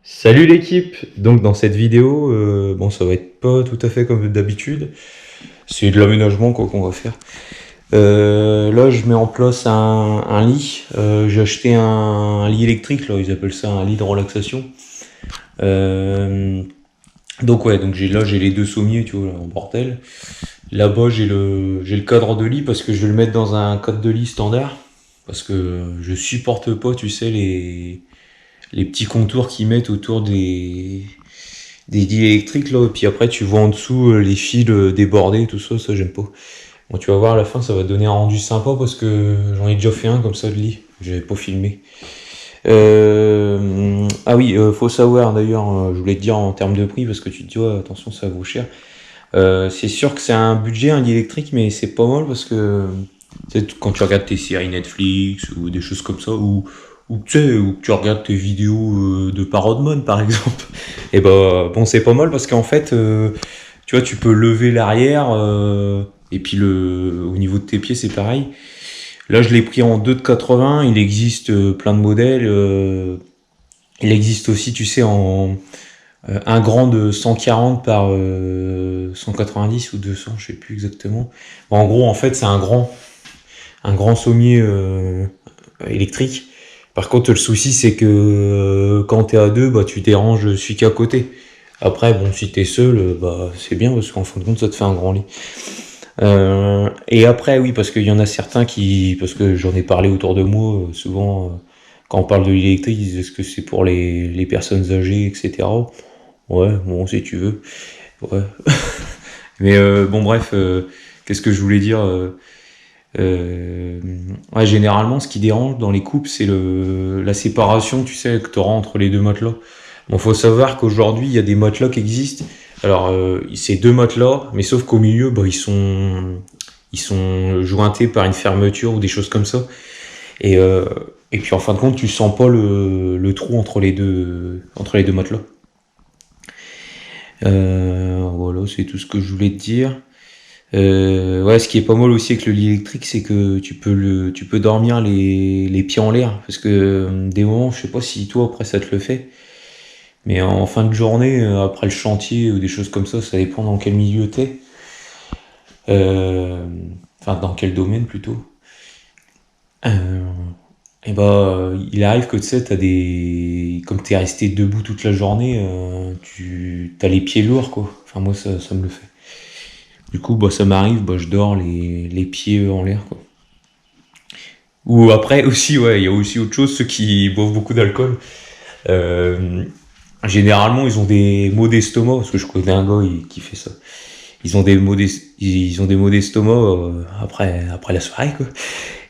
Salut l'équipe! Donc dans cette vidéo, bon ça va être pas tout à fait comme d'habitude, c'est de l'aménagement quoi qu'on va faire. Là je mets en place un lit, j'ai acheté un lit électrique, là ils appellent ça un lit de relaxation. Euh, donc ouais, donc j'ai les deux sommiers, tu vois, là, en bordel. Là-bas j'ai le cadre de lit parce que je vais le mettre dans un cadre de lit standard, parce que je supporte pas, tu sais, les petits contours qu'ils mettent autour des lits électriques là, et puis après tu vois en dessous les fils débordés, tout ça, ça j'aime pas. Bon, tu vas voir à la fin, ça va donner un rendu sympa parce que j'en ai déjà fait un comme ça de lit, j'avais pas filmé. Ah oui, faut savoir d'ailleurs, je voulais te dire en termes de prix parce que tu te dis ouais, attention ça vaut cher. C'est sûr que c'est un budget un lit électrique, mais c'est pas mal parce que tu sais, quand tu regardes tes séries Netflix ou des choses comme ça, ou tu sais, ou que tu regardes tes vidéos de Parodmon par exemple, et ben bon c'est pas mal parce qu'en fait tu vois tu peux lever l'arrière et puis au niveau de tes pieds c'est pareil. Là je l'ai pris en 2 de 80, il existe plein de modèles, il existe aussi tu sais en un grand de 140 par 190 ou 200, je sais plus exactement. Bon, en gros en fait c'est un grand sommier électrique. Par contre, le souci, c'est que quand t'es à deux, bah, tu déranges celui qui est à côté. Après, bon, si t'es seul, bah, c'est bien parce qu'en fin de compte, ça te fait un grand lit. Et après, oui, parce qu'il y en a certains parce que j'en ai parlé autour de moi, souvent, quand on parle de lit électrique, ils disent est-ce que c'est pour les personnes âgées, etc. Ouais, bon, si tu veux. Ouais. Mais bon, bref, qu'est-ce que je voulais dire ouais, généralement, ce qui dérange dans les coupes, c'est la séparation, tu sais, que tu auras entre les deux matelas. Bon, faut savoir qu'aujourd'hui, il y a des matelas qui existent. Alors, c'est deux matelas, mais sauf qu'au milieu, bah, ils sont jointés par une fermeture ou des choses comme ça. Et, euh, et puis, en fin de compte, tu sens pas le trou entre les deux matelas. Voilà, c'est tout ce que je voulais te dire. Ouais, ce qui est pas mal aussi avec le lit électrique, c'est que tu peux dormir les pieds en l'air, parce que des moments, je sais pas si toi après ça te le fait, mais en fin de journée, après le chantier ou des choses comme ça dépend dans quel milieu t'es, euh, enfin dans quel domaine plutôt. Euh, et bah, il arrive que tu sais, comme t'es resté debout toute la journée, tu t'as les pieds lourds quoi. Enfin moi ça me le fait. Du coup, bah, ça m'arrive, bah, je dors les pieds en l'air, quoi. Ou après aussi, ouais, il y a aussi autre chose, ceux qui boivent beaucoup d'alcool. Euh, Généralement, ils ont des maux d'estomac, parce que je connais un gars qui fait ça. Ils ont des maux d'estomac après la soirée, quoi.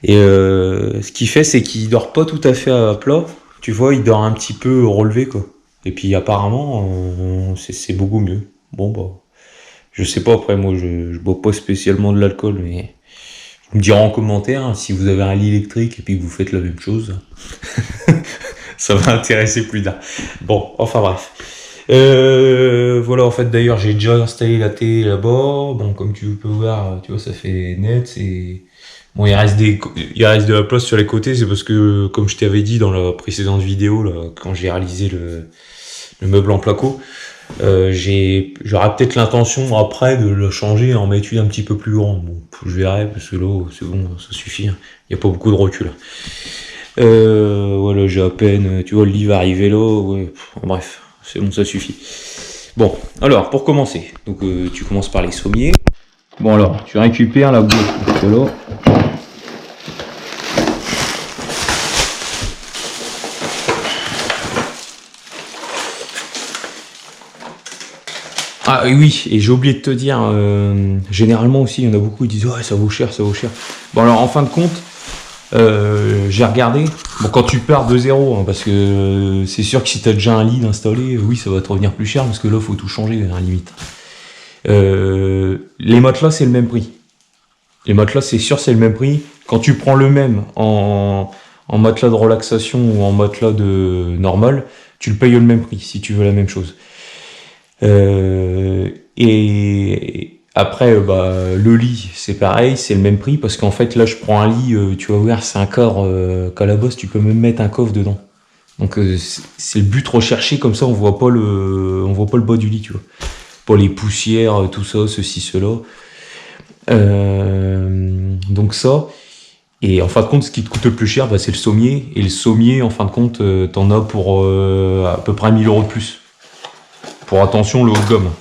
Et ce qu'il fait, c'est qu'il dort pas tout à fait à plat. Tu vois, il dort un petit peu relevé, quoi. Et puis apparemment, c'est beaucoup mieux. Bon, bah, je sais pas, après, moi, je bois pas spécialement de l'alcool, mais vous me direz en commentaire hein, si vous avez un lit électrique et puis que vous faites la même chose. Ça va intéresser plus d'un. Bon, enfin bref. Voilà, en fait, d'ailleurs, j'ai déjà installé la télé là-bas. Bon, comme tu peux voir, tu vois, ça fait net. Bon, il reste de la place sur les côtés. C'est parce que, comme je t'avais dit dans la précédente vidéo, là, quand j'ai réalisé le meuble en placo, j'aurais peut-être l'intention après de le changer et en mettre une un petit peu plus grande. Bon, je verrai parce que là, c'est bon, ça suffit. Il n'y a pas beaucoup de recul. Voilà, j'ai à peine, tu vois, le lit va arriver là. Ouais, bref, c'est bon, ça suffit. Bon, alors pour commencer, donc tu commences par les sommiers. Bon alors, tu récupères la boîte. Voilà. Ah oui, et j'ai oublié de te dire, généralement aussi, il y en a beaucoup qui disent ouais ça vaut cher, ça vaut cher. Bon alors en fin de compte, j'ai regardé. Bon quand tu pars de zéro, hein, parce que c'est sûr que si t'as déjà un lit installé, oui ça va te revenir plus cher parce que là faut tout changer à la limite. Les matelas c'est le même prix. Les matelas c'est sûr c'est le même prix. Quand tu prends le même en matelas de relaxation ou en matelas de normal, tu le payes le même prix si tu veux la même chose. Et après, bah, le lit, c'est pareil, c'est le même prix parce qu'en fait, là, je prends un lit, tu vas voir, c'est un corps qu'à la bosse, tu peux même mettre un coffre dedans. Donc c'est le but recherché, comme ça on voit pas le bas du lit, tu vois. Pas les poussières, tout ça, ceci, cela. Donc ça. Et en fin de compte, ce qui te coûte le plus cher, bah, c'est le sommier. Et le sommier, en fin de compte, t'en as pour à peu près 1000 € de plus. Pour attention, le haut de gomme.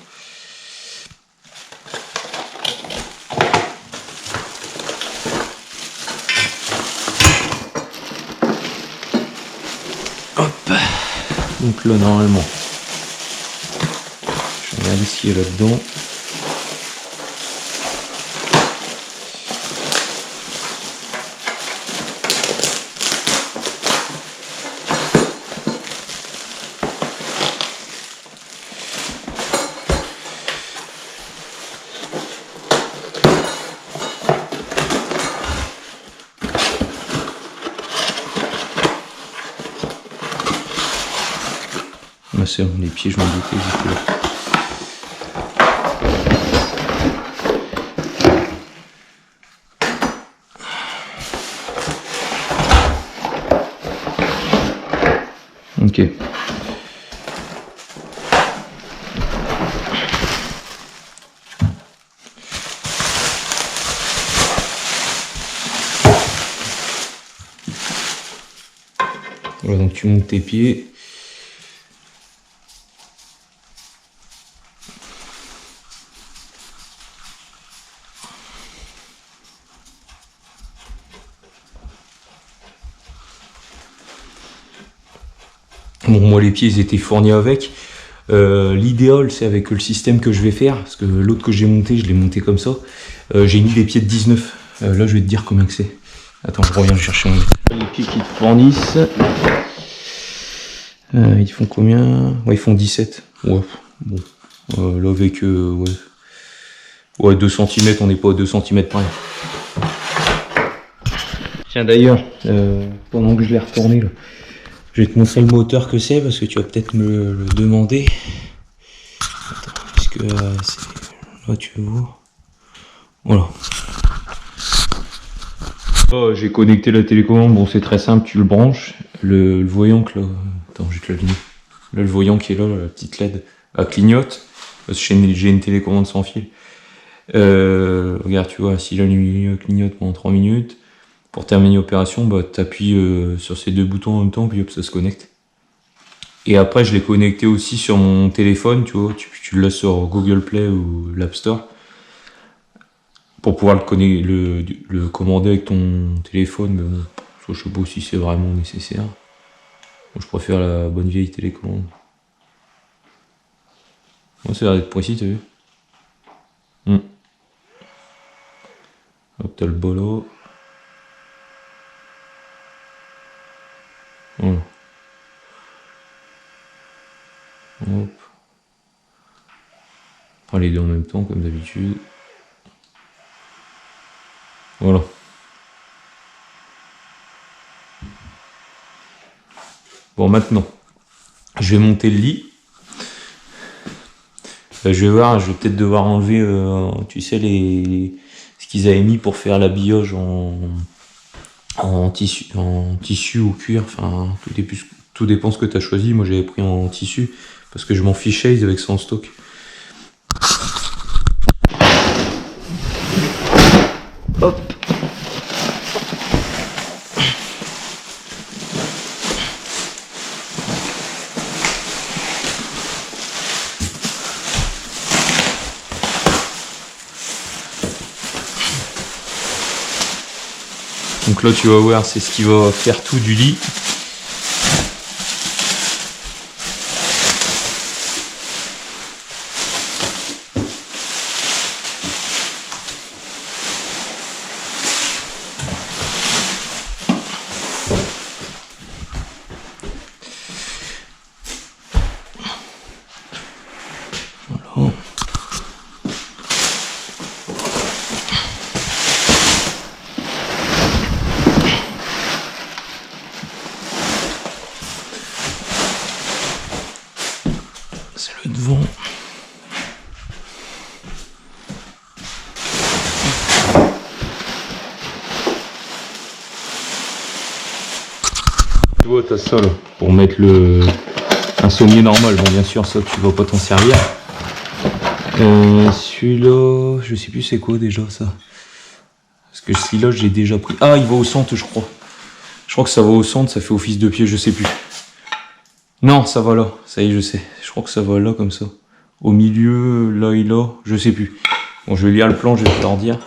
Hop. Donc là, normalement, je vais regarder ce qu'il y a là-dedans. Ma soeur, les pieds, je m'en doutais, j'étais là. Ok. Voilà, donc tu montes tes pieds. Bon, moi les pieds ils étaient fournis avec. L'idéal c'est avec le système que je vais faire, parce que l'autre que j'ai monté, je l'ai monté comme ça. J'ai mis des pieds de 19. Là je vais te dire combien que c'est. Attends, je reviens chercher mon... Les pieds qui te fournissent. Ils font combien? Ouais, ils font 17. Ouais, bon. Là avec ouais 2 cm, on n'est pas à 2 cm près. Tiens d'ailleurs, pendant que je l'ai retourné là, je vais te montrer le moteur que c'est, parce que tu vas peut-être me le demander. Attends, est-ce que c'est... Là tu vois. Voilà. Oh, j'ai connecté la télécommande, bon c'est très simple, tu le branches. Le voyant que là... Attends, je vais te l'allumer. Là le voyant qui est là, la petite LED, elle clignote. Parce que j'ai une télécommande sans fil. Regarde, tu vois, si la lumière clignote pendant 3 minutes, pour terminer l'opération, bah, tu appuies sur ces deux boutons en même temps, puis hop, ça se connecte. Et après, je l'ai connecté aussi sur mon téléphone, tu vois, tu le laisses sur Google Play ou l'App Store, pour pouvoir le commander avec ton téléphone, mais bon, je sais pas si c'est vraiment nécessaire. Moi, je préfère la bonne vieille télécommande. Bon, ça a l'air d'être précis, t'as vu? Hop, t'as le bolo. Voilà. Hop. On prend les deux en même temps, comme d'habitude. Voilà. Bon, maintenant, je vais monter le lit. Je vais voir, je vais peut-être devoir enlever, tu sais, ce qu'ils avaient mis pour faire l'habillage en tissu ou cuir. Enfin, tout dépend ce que tu as choisi. Moi, j'avais pris en tissu parce que je m'en fichais, ils avaient que ça en stock. Hop. Donc là, tu vas voir, c'est ce qui va faire tout du lit. Voilà. C'est le devant. Tu vois, t'as ça là, pour mettre un sommier normal. Bon, bien sûr, ça, tu vas pas t'en servir. Celui-là, je sais plus c'est quoi déjà ça. Parce que celui-là, j'ai déjà pris. Ah, il va au centre, je crois. Je crois que ça va au centre, ça fait office de pied, je sais plus. Non, ça va là, ça y est, je sais. Je crois que ça va là, comme ça. Au milieu, là et là, je sais plus. Bon, je vais lire le plan, je vais te leur dire.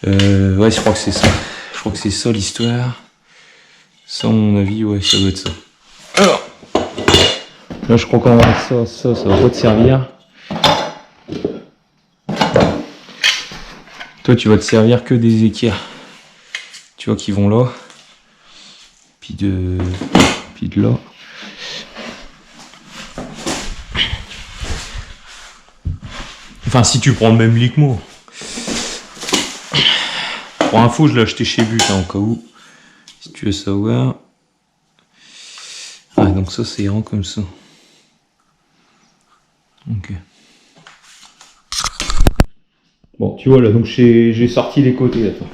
Ouais, je crois que c'est ça. Je crois que c'est ça l'histoire. Ça, à mon avis, ouais, ça doit être ça. Alors, là, je crois qu'on va mettre ça va pas te servir. Toi, tu vas te servir que des équerres. Tu vois, qui vont là. Puis de là. Enfin, si tu prends le même lit que moi. Pour info, je l'ai acheté chez But, hein, au cas où. Si tu veux savoir. Ah, donc ça, c'est rond comme ça. Ok. Bon, tu vois là, donc j'ai sorti les côtés. Attends.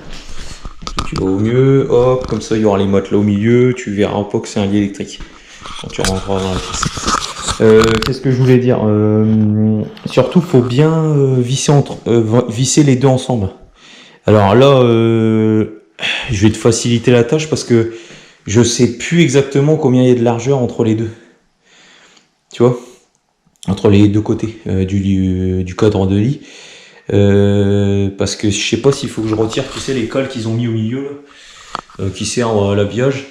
Tu vas au mieux, hop, comme ça, il y aura les matelas au milieu. Tu verras pas que c'est un lit électrique. Quand tu rentreras dans la pièce. Qu'est-ce que je voulais dire, surtout, faut bien visser les deux ensemble. Alors là, je vais te faciliter la tâche parce que je sais plus exactement combien il y a de largeur entre les deux. Tu vois, entre les deux côtés du cadre de lit. Parce que je sais pas s'il faut que je retire, tu sais, les cales qu'ils ont mis au milieu, là, qui servent à l'habillage.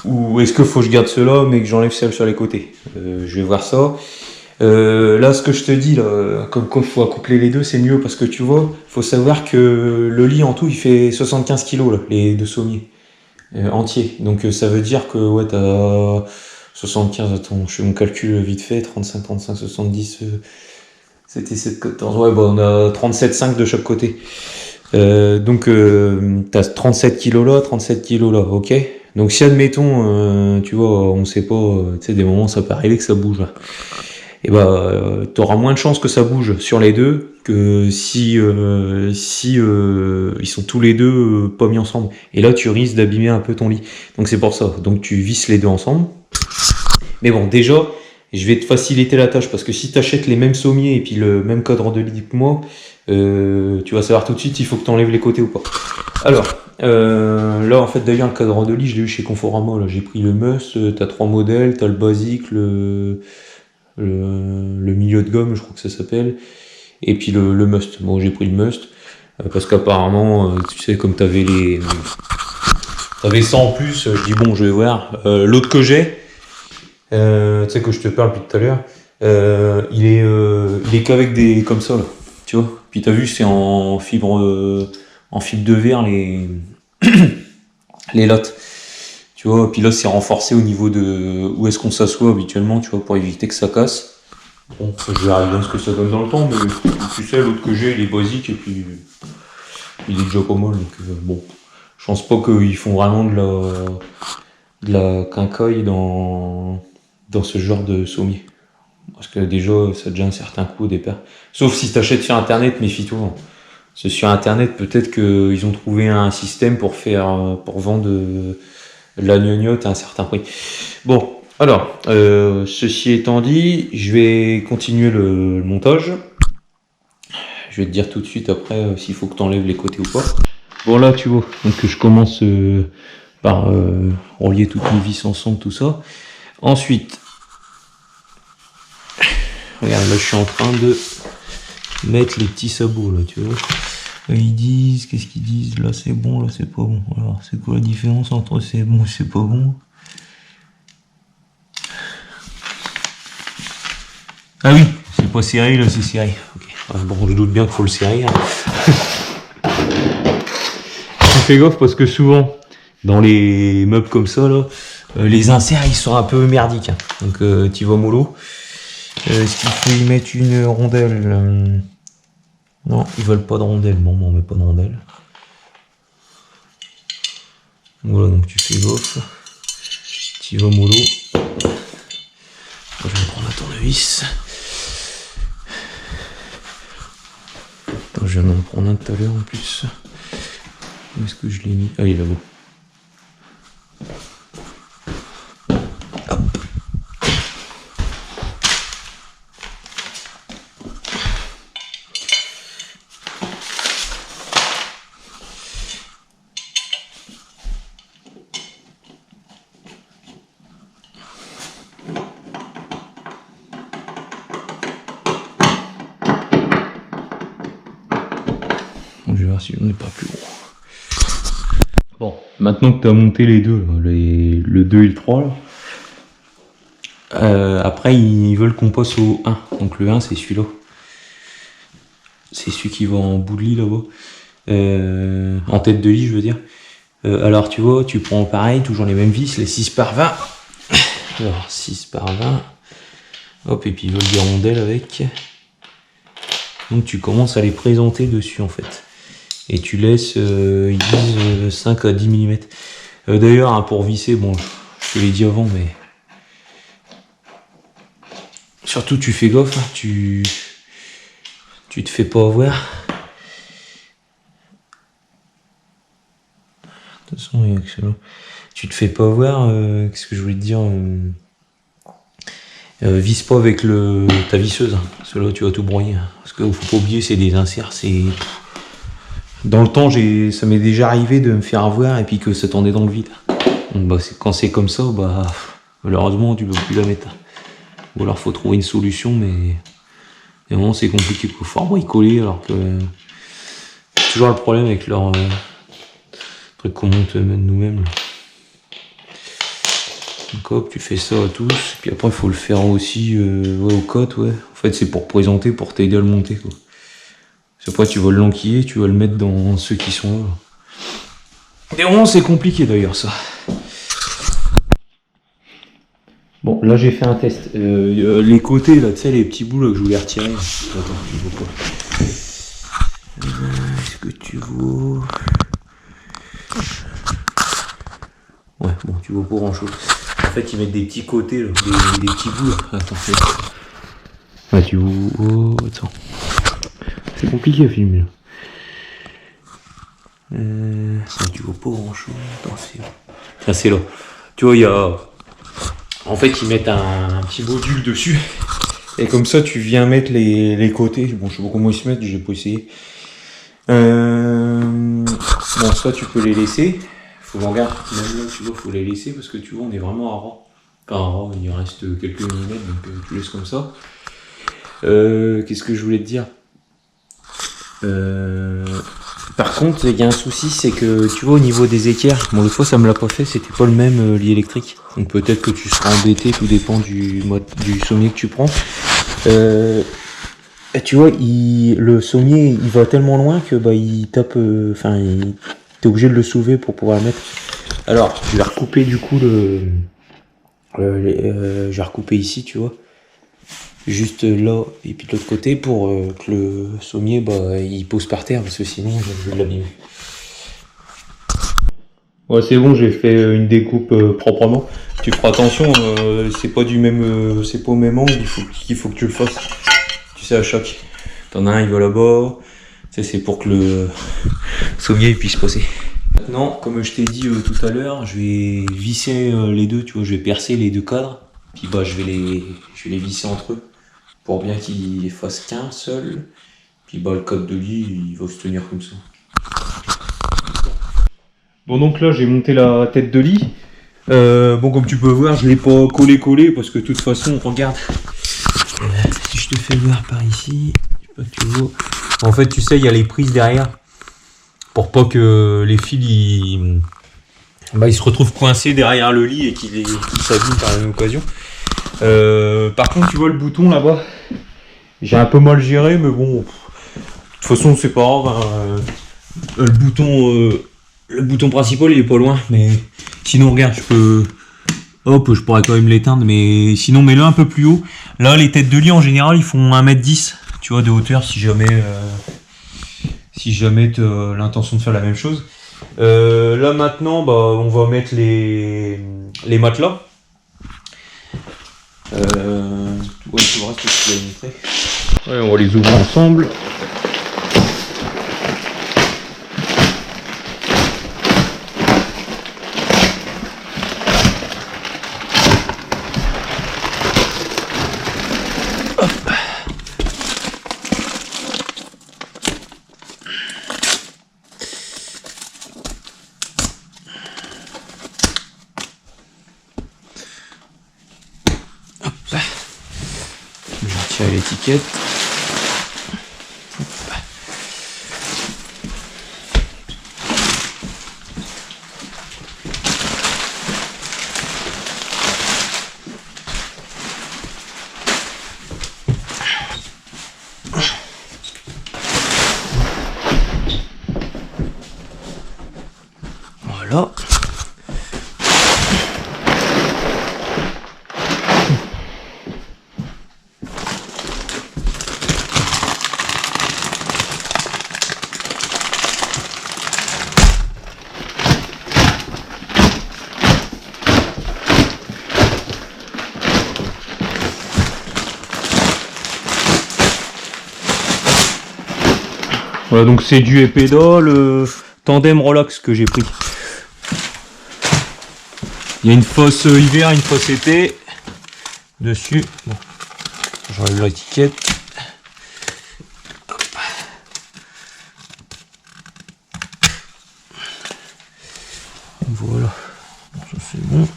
Ou est-ce que faut que je garde ceux-là mais que j'enlève celles sur les côtés. Je vais voir ça. Là, ce que je te dis, là, comme il faut accoupler les deux, c'est mieux parce que tu vois, faut savoir que le lit en tout, il fait 75 kg, là, les deux sommiers entiers. Donc ça veut dire que ouais, t'as 75, attends, je fais mon calcul vite fait, 35, 35, 70, c'était 7, 14, ouais, bah on a 37,5 de chaque côté. Donc t'as 37 kg là, 37 kg là, ok. Donc si admettons, tu vois, on sait pas, tu sais, des moments ça peut arriver que ça bouge. Et bah t'auras moins de chances que ça bouge sur les deux que si ils sont tous les deux pas mis ensemble. Et là tu risques d'abîmer un peu ton lit. Donc c'est pour ça. Donc tu visses les deux ensemble. Mais bon, déjà, je vais te faciliter la tâche parce que si tu achètes les mêmes sommiers et puis le même cadre de lit que moi, tu vas savoir tout de suite il faut que tu enlèves les côtés ou pas. Alors, là en fait d'ailleurs le cadre de lit je l'ai eu chez Conforama, là j'ai pris le Must, t'as 3 modèles, t'as le basique, le milieu de gomme je crois que ça s'appelle, et puis le Must. Bon, j'ai pris le Must parce qu'apparemment tu sais comme t'avais ça en plus, je dis bon je vais voir. L'autre que j'ai, tu sais que je te parle depuis tout à l'heure, il est qu'avec des comme ça là, tu vois. Puis t'as vu c'est en fibre de verre les lattes, tu vois. Puis là c'est renforcé au niveau de où est-ce qu'on s'assoit habituellement, tu vois, pour éviter que ça casse. Bon, je vais arriver à ce que ça donne dans le temps, mais tu sais l'autre que j'ai il est basique et puis il est déjà pas mal, donc bon, je pense pas qu'ils font vraiment de la quincaille dans ce genre de sommier. Parce que déjà, ça a déjà un certain coût au départ. Sauf si tu achètes sur internet, méfie-toi. Parce que sur internet, peut-être qu'ils ont trouvé un système pour vendre de la gnognotte à un certain prix. Bon, alors, ceci étant dit, je vais continuer le montage. Je vais te dire tout de suite après s'il faut que tu enlèves les côtés ou pas. Bon là, tu vois, donc je commence par relier toutes les vis ensemble, tout ça. Ensuite, regarde, là je suis en train de mettre les petits sabots là, tu vois. Ils disent, qu'est-ce qu'ils disent? Là c'est bon, là c'est pas bon. Alors c'est quoi la différence entre c'est bon et c'est pas bon? Ah oui, c'est pas serré, là c'est serré. Okay. Ouais, bon, je doute bien qu'il faut le serrer. Hein. Fais gaffe parce que souvent, dans les meubles comme ça, là, les inserts ils sont un peu merdiques. Hein. Donc tu vas mollo. Est-ce qu'il faut y mettre une rondelle? Non, ils veulent pas de rondelle. Bon, on met pas de rondelle. Voilà, donc tu fais gaffe. Tu vas mollo. Je vais prendre un tournevis. Attends, je viens d'en prendre un tout à l'heure en plus. Où est-ce que je l'ai mis? Ah, il est là-bas. voir si on n'est pas plus gros. Bon, maintenant que tu as monté les deux, le 2 et le 3, là, après ils veulent qu'on passe au 1. Donc le 1 c'est celui-là. C'est celui qui va en bout de lit là-bas. En tête de lit je veux dire. Alors tu vois, tu prends pareil, toujours les mêmes vis, les 6 par 20. Alors 6 par 20. Hop, et puis ils veulent des rondelles avec. Donc tu commences à les présenter dessus en fait. Et tu laisses, ils disent 5 à 10 mm. D'ailleurs, hein, pour visser, bon, je te l'ai dit avant, mais... Surtout tu fais gaffe, hein, tu te fais pas avoir. De toute façon, excellent. Tu te fais pas avoir, qu'est-ce que je voulais te dire vise pas avec ta visseuse, hein, parce que là tu vas tout broyer. Hein, parce que faut pas oublier, c'est des inserts, c'est... Dans le temps, ça m'est déjà arrivé de me faire avoir et puis que ça tournait dans le vide. Donc bah, quand c'est comme ça, bah, malheureusement tu peux plus la mettre. Ou alors faut trouver une solution, mais vraiment c'est compliqué. Il faut bricoler alors que c'est toujours le problème avec leur truc qu'on monte nous-mêmes. Donc hop, tu fais ça à tous, puis après il faut le faire aussi ouais, au cote, ouais. En fait c'est pour présenter, pour t'aider à le monter quoi. Après tu vas l'enquiller, tu vas le mettre dans ceux qui sont là. Et vraiment c'est compliqué d'ailleurs ça. Bon là j'ai fait un test. Les côtés là, tu sais les petits bouts là que je voulais retirer. Attends, tu vois pas. Est-ce que tu vois? Ouais, bon, tu vois pas grand chose. En fait, ils mettent des petits côtés, là, des petits bouts. Là. Attends, ouais, tu vois. Oh, attends. C'est compliqué à filmer. Tu vois pas grand chose. Attends, c'est là. Tu vois, il y a. En fait, ils mettent un petit module dessus. Et comme ça, tu viens mettre les côtés. Bon, je sais pas comment ils se mettent, j'ai pas essayé. Bon, ça, tu peux les laisser. Faut regarder, même là, tu vois, faut les laisser parce que tu vois, on est vraiment à ras. Enfin, à ras, il reste quelques millimètres, donc tu laisses comme ça. Qu'est-ce que je voulais te dire Par contre, il y a un souci, c'est que tu vois, au niveau des équerres, bon, l'autre fois, ça me l'a pas fait, c'était pas le même lit électrique. Donc peut-être que tu seras embêté, tout dépend du sommier que tu prends. Tu vois, le sommier, il va tellement loin que bah, il tape. Enfin, t'es obligé de le soulever pour pouvoir le mettre. Alors, je vais recouper du coup je vais recouper ici, tu vois. Juste là et puis de l'autre côté pour que le sommier bah, il pose par terre parce que sinon je vais l'abîmer. Ouais, c'est bon, j'ai fait une découpe proprement. Tu feras attention, c'est pas du même, c'est pas au même angle, il faut que tu le fasses. Tu sais, à chaque. T'en as un, il va là-bas. Tu sais, c'est pour que le sommier il puisse passer. Maintenant, comme je t'ai dit tout à l'heure, je vais visser les deux, tu vois, je vais percer les deux cadres. Puis bah, je vais les visser entre eux pour bien qu'ils fassent qu'un seul. Puis bah, le cadre de lit, il va se tenir comme ça. Bon, donc là, j'ai monté la tête de lit. Bon, comme tu peux voir, je l'ai pas collé parce que de toute façon, regarde. Si je te fais voir par ici, je sais pas que tu vois. En fait, tu sais, il y a les prises derrière pour pas que les fils ils se retrouvent coincés derrière le lit et qu'ils s'abîment par la même occasion. Par contre, tu vois le bouton là-bas, j'ai un peu mal géré, mais bon, de toute façon, c'est pas grave. Hein. Le bouton principal, il est pas loin, mais sinon, regarde, je pourrais quand même l'éteindre, mais sinon, mets-le un peu plus haut. Là, les têtes de lit, en général, ils font 1m10, tu vois, de hauteur, si jamais tu as l'intention de faire la même chose. Là, maintenant, bah, on va mettre les matelas. Ouais, tout le reste, je vais montrer. Ouais, on va les ouvrir ensemble. À l'étiquette. Voilà, donc c'est du épédole tandem relax que j'ai pris. Il y a une fosse hiver, une fosse été dessus. Bon, j'enlève l'étiquette. Voilà, ça c'est bon.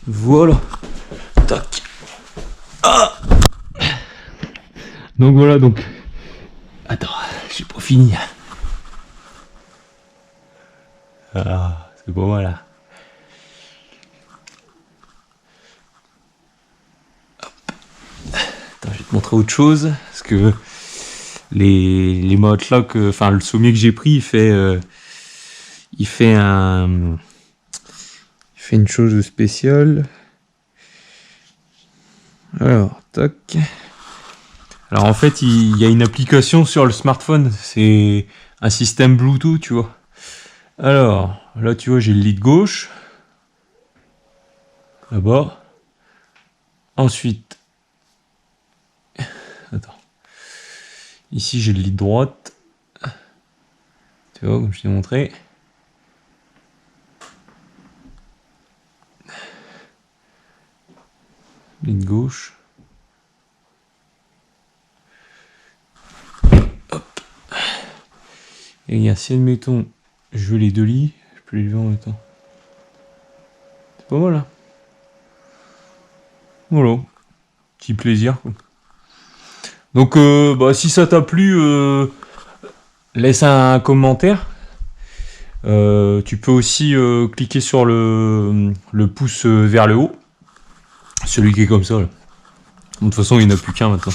Voilà. Tac. Ah. Donc voilà, donc. Attends, j'ai pas fini. Ah, c'est pas mal là. Attends, je vais te montrer autre chose. Parce que les matelas enfin le sommier que j'ai pris, il fait une chose spéciale. Alors, tac. Alors en fait, il y a une application sur le smartphone. C'est un système Bluetooth, tu vois. Alors, là, tu vois, j'ai le lit de gauche. Là-bas. Ensuite. Attends. Ici, j'ai le lit de droite. Tu vois, comme je t'ai montré. Lit de gauche. Hop. Et il y a, si admettons, je veux les deux lits, je peux les lever en même temps. C'est pas mal, hein. Voilà. Petit plaisir, quoi. Donc, si ça t'a plu, laisse un commentaire. Tu peux aussi cliquer sur le pouce vers le haut. Celui qui est comme ça, là. De toute façon, il n'y en a plus qu'un maintenant.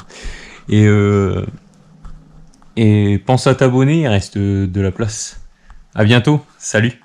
Et pense à t'abonner, il reste de la place. À bientôt, salut!